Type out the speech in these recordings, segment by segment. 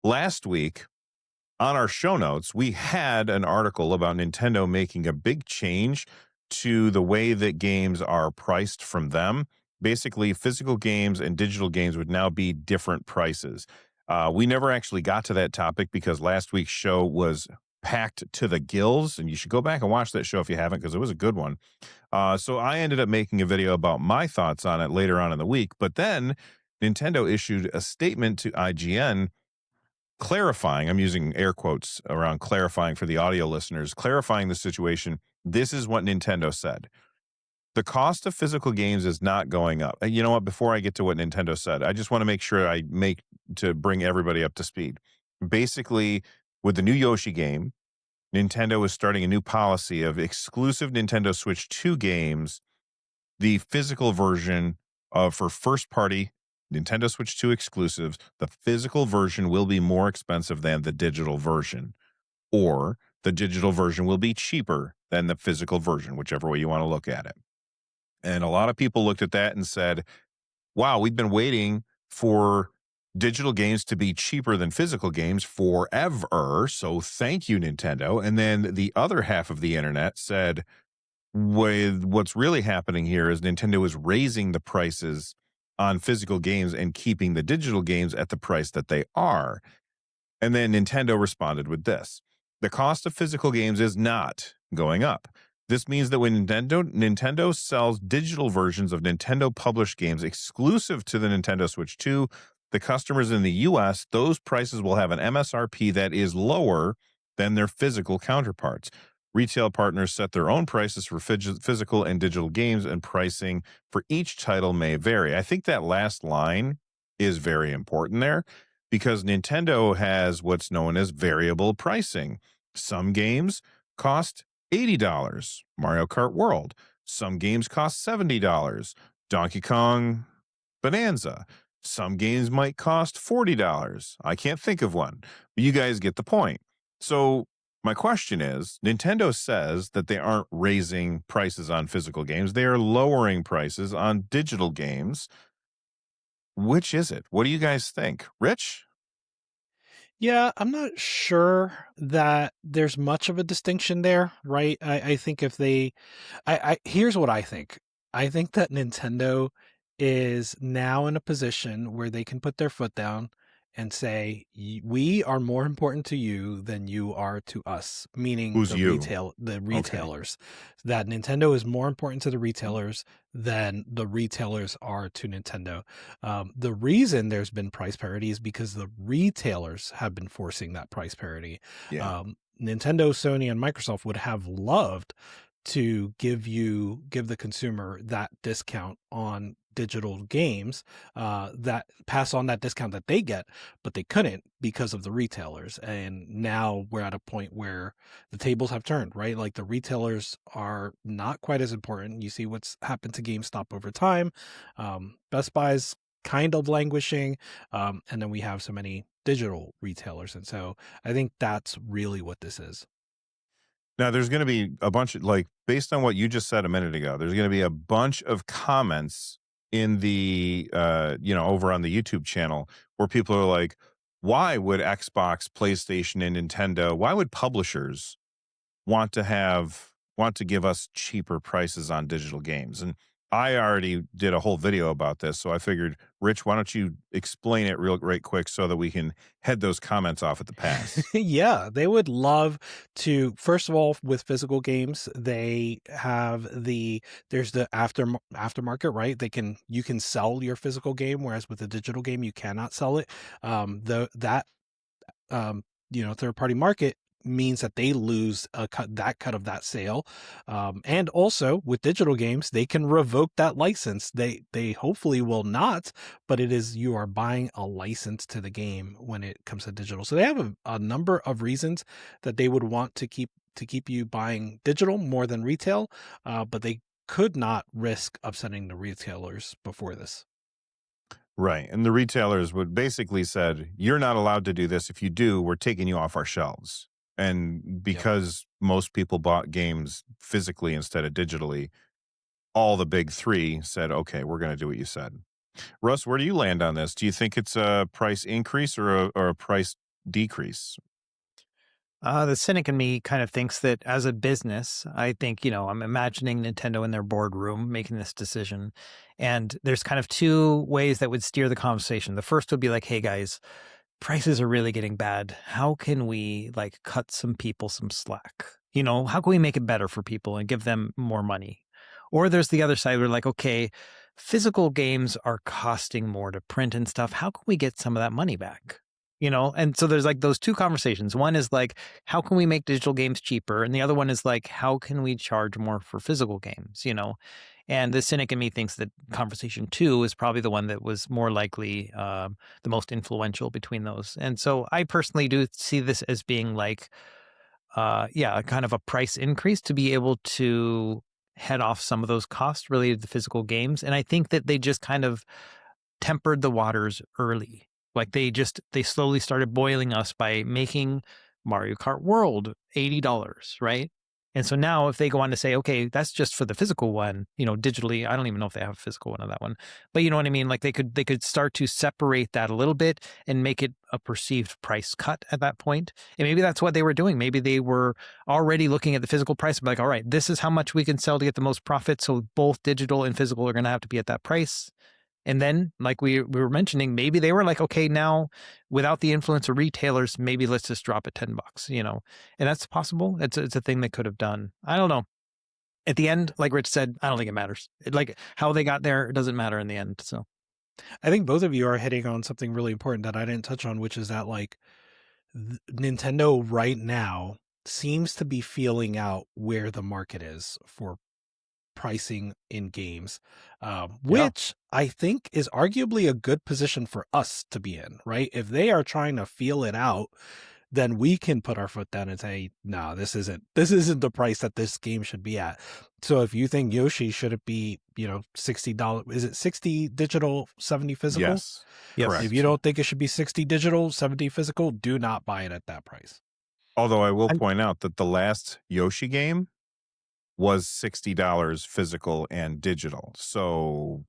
last week on our show notes, we had an article about Nintendo making a big change to the way that games are priced from them. Basically, physical games and digital games would now be different prices. We never actually got to that topic because last week's show was packed to the gills, and you should go back and watch that show if you haven't because it was a good one. So I ended up making a video about my thoughts on it later on in the week, but then Nintendo issued a statement to IGN clarifying, I'm using air quotes around clarifying for the audio listeners, clarifying the situation. This is what Nintendo said. The cost of physical games is not going up. You know what? Before I get to what Nintendo said, I just want to make sure I make to bring everybody up to speed. Basically, with the new Yoshi game, Nintendo is starting a new policy of exclusive Nintendo Switch 2 games. The physical version of for first party Nintendo Switch 2 exclusives, the physical version will be more expensive than the digital version, or the digital version will be cheaper than the physical version, whichever way you want to look at it. And a lot of people looked at that and said, wow, we've been waiting for digital games to be cheaper than physical games forever. So thank you, Nintendo. And then the other half of the internet said, with what's really happening here is Nintendo is raising the prices on physical games and keeping the digital games at the price that they are. And then Nintendo responded with this. The cost of physical games is not going up. This means that when Nintendo sells digital versions of Nintendo published games exclusive to the Nintendo Switch 2, the customers in the US, those prices will have an MSRP that is lower than their physical counterparts. Retail partners set their own prices for physical and digital games, and pricing for each title may vary. I think that last line is very important there because Nintendo has what's known as variable pricing. Some games cost $80, Mario Kart World. Some games cost $70, Donkey Kong Bonanza. Some games might cost $40. I can't think of one, but you guys get the point. So my question is, Nintendo says that they aren't raising prices on physical games. They are lowering prices on digital games. Which is it? What do you guys think? Rich? Yeah, I'm not sure that there's much of a distinction there, right? I think if they, here's what I think. I think that Nintendo is now in a position where they can put their foot down and say, We are more important to you than you are to us," meaning Who's you? the Okay. retailers. That Nintendo is more important to the retailers than the retailers are to Nintendo. The reason there's been price parity is because the retailers have been forcing that price parity. Yeah. Nintendo, Sony, and Microsoft would have loved to give the consumer that discount on digital games, that pass on that discount that they get, but they couldn't because of the retailers. And now we're at a point where the tables have turned, right? Like the retailers are not quite as important. You see what's happened to GameStop over time. Best Buy's kind of languishing. And then we have so many digital retailers. And so I think that's really what this is. Now, there's going to be a bunch of, like, based on what you just said a minute ago, there's going to be a bunch of comments in the, over on the YouTube channel where people are like, why would Xbox, PlayStation, and Nintendo, why would publishers want to give us cheaper prices on digital games? And I already did a whole video about this, so I figured, Rich, why don't you explain it right quick so that we can head those comments off at the pass? Yeah, they would love to. First of all, with physical games, they have there's the aftermarket, right? You can sell your physical game, whereas with a digital game, you cannot sell it. The that third party market means that they lose that cut of that sale. And also with digital games, they can revoke that license. They hopefully will not, but you are buying a license to the game when it comes to digital. So they have a number of reasons that they would want to keep you buying digital more than retail, but they could not risk upsetting the retailers before this. Right. And the retailers would basically said, you're not allowed to do this. If you do, we're taking you off our shelves. And Yep. because most people bought games physically instead of digitally, all the big three said, okay, we're going to do what you said. Russ, where do you land on this? Do you think it's a price increase or a price decrease? The cynic in me kind of thinks that as a business, I think, I'm imagining Nintendo in their boardroom making this decision. And there's kind of two ways that would steer the conversation. The first would be like, hey guys, prices are really getting bad. How can we like cut some people some slack? How can we make it better for people and give them more money? Or there's the other side where like, okay, physical games are costing more to print and stuff. How can we get some of that money back? And so there's like those two conversations. One is like, how can we make digital games cheaper? And the other one is like, how can we charge more for physical games? And the cynic in me thinks that conversation two is probably the one that was more likely the most influential between those. And so I personally do see this as being like, kind of a price increase to be able to head off some of those costs related to physical games. And I think that they just kind of tempered the waters early. Like they slowly started boiling us by making Mario Kart World $80, right? And so now if they go on to say, okay, that's just for the physical one, digitally, I don't even know if they have a physical one of that one. But you know what I mean? Like they could start to separate that a little bit and make it a perceived price cut at that point. And maybe that's what they were doing. Maybe they were already looking at the physical price and be like, all right, this is how much we can sell to get the most profit. So both digital and physical are going to have to be at that price. And then, like we were mentioning, maybe they were like, okay, now without the influence of retailers, maybe let's just drop it $10, and that's possible. It's a thing they could have done. I don't know. At the end, like Rich said, I don't think it matters. Like how they got there, it doesn't matter in the end. So I think both of you are hitting on something really important that I didn't touch on, which is that like Nintendo right now seems to be feeling out where the market is for pricing in games, which I think is arguably a good position for us to be in, right? If they are trying to feel it out, then we can put our foot down and say, no, this isn't the price that this game should be at. So if you think Yoshi should it be, $60, is it 60 digital, 70 physical? Yes, yes. correct. If you don't think it should be 60 digital, 70 physical, do not buy it at that price. Although I will point out that the last Yoshi game was $60 physical and digital. So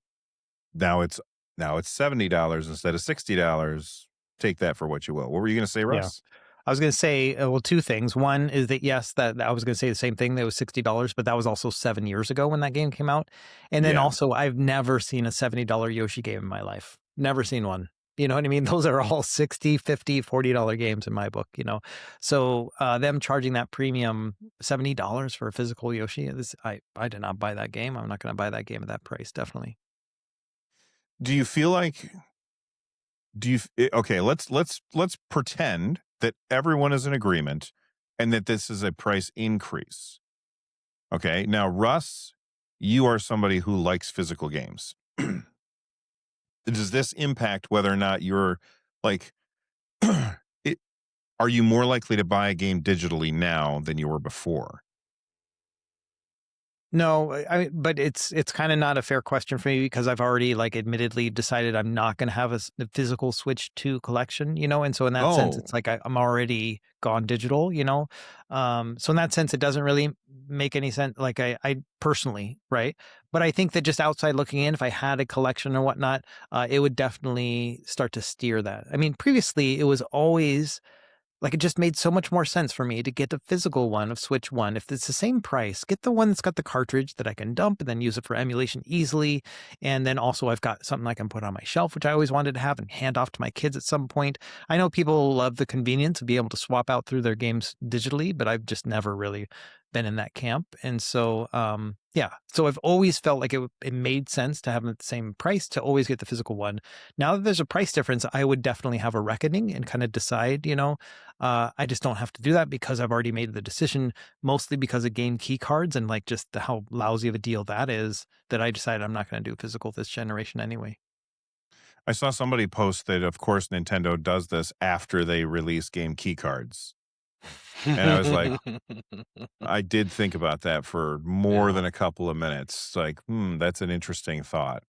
now it's $70 instead of $60. Take that for what you will. What were you going to say, Russ? I was going to say, well, two things. One is that, yes, that I was going to say the same thing. That was $60, but that was also 7 years ago when that game came out. And then also, I've never seen a $70 Yoshi game in my life. Never seen one. You know what I mean? Those are all $60, $50, $40 games in my book, So them charging that premium $70 for a physical Yoshi, I did not buy that game. I'm not going to buy that game at that price, definitely. Do you feel like okay, let's pretend that everyone is in agreement and that this is a price increase. Okay, now Russ, you are somebody who likes physical games. Does this impact whether or not you're like, are you more likely to buy a game digitally now than you were before? No, but it's kind of not a fair question for me because I've already like admittedly decided I'm not going to have a physical Switch 2 collection, and so in that sense, it's like I'm already gone digital, so in that sense, it doesn't really make any sense. Like I personally, right? But I think that just outside looking in, if I had a collection or whatnot, it would definitely start to steer that. I mean, previously it was always like, it just made so much more sense for me to get the physical one of Switch 1. If it's the same price, get the one that's got the cartridge that I can dump and then use it for emulation easily. And then also I've got something I can put on my shelf, which I always wanted to have and hand off to my kids at some point. I know people love the convenience of being able to swap out through their games digitally, but I've just never really been in that camp. And so, so I've always felt like it made sense to have them at the same price to always get the physical one. Now that there's a price difference, I would definitely have a reckoning and kind of decide, I just don't have to do that because I've already made the decision, mostly because of game key cards and like just how lousy of a deal that is, that I decided I'm not going to do physical this generation anyway. I saw somebody post that, of course, Nintendo does this after they release game key cards. And I was like, I did think about that for more than a couple of minutes. It's like, that's an interesting thought.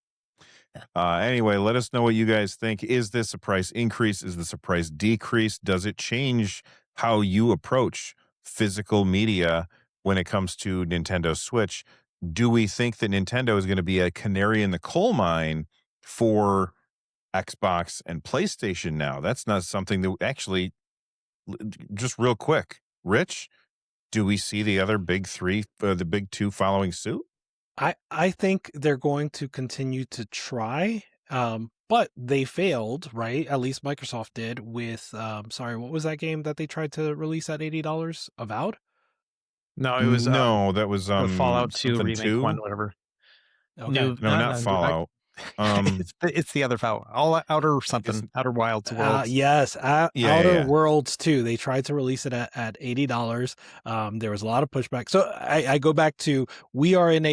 Anyway, let us know what you guys think. Is this a price increase? Is this a price decrease? Does it change how you approach physical media when it comes to Nintendo Switch? Do we think that Nintendo is going to be a canary in the coal mine for Xbox and PlayStation now? That's not something that actually just real quick, Rich, do we see the other big three, the big two following suit? I think they're going to continue to try, but they failed, right? At least Microsoft did with sorry, what was that game that they tried to release at $80? Avowed? No, it was No, that was the Fallout 2 something remake one, 2. whatever. Okay. New, No, not new, Fallout. it's the other Fallout, all outer something, outer wilds worlds. Yes, Yeah, Outer yeah. Worlds 2. They tried to release it at $80. There was a lot of pushback. So I go back to we're in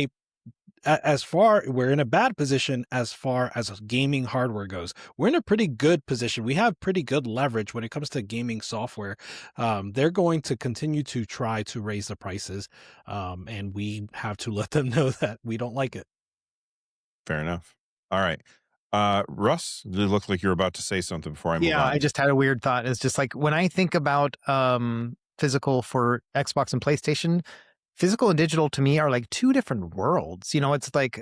a bad position as far as gaming hardware goes. We're in a pretty good position. We have pretty good leverage when it comes to gaming software. They're going to continue to try to raise the prices, and we have to let them know that we don't like it. Fair enough. All right. Russ, you look like you're about to say something before I move on. Yeah, I just had a weird thought. It's just like when I think about physical for Xbox and PlayStation, physical and digital to me are like two different worlds. You know, it's like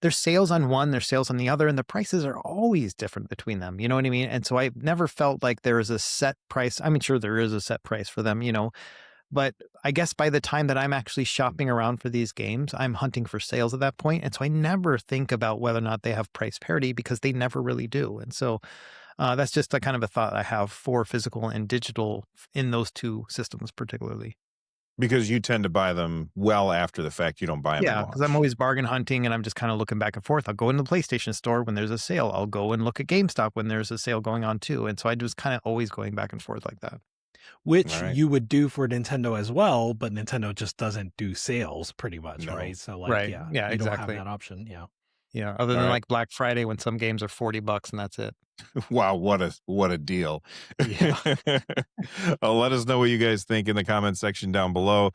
there's sales on one, there's sales on the other, and the prices are always different between them. You know what I mean? And so I never felt like there is a set price. I mean, sure, there is a set price for them, you know, but I guess by the time that I'm actually shopping around for these games, I'm hunting for sales at that point. And so I never think about whether or not they have price parity because they never really do. And so that's just a kind of a thought I have for physical and digital in those two systems particularly. Because you tend to buy them well after the fact. You don't buy them at Yeah, launch. because I'm always bargain hunting and I'm just kind of looking back and forth. I'll go into the PlayStation store when there's a sale. I'll go and look at GameStop when there's a sale going on too. And so I just kind of always going back and forth like that. Which Right. you would do for Nintendo as well, but Nintendo just doesn't do sales pretty much, No. right? So like, Right. yeah, Yeah, you exactly. don't have that option. Yeah. Yeah, other All than right. like Black Friday when some games are $40 and that's it. Wow, what a deal. Yeah. Let us know what you guys think in the comment section down below.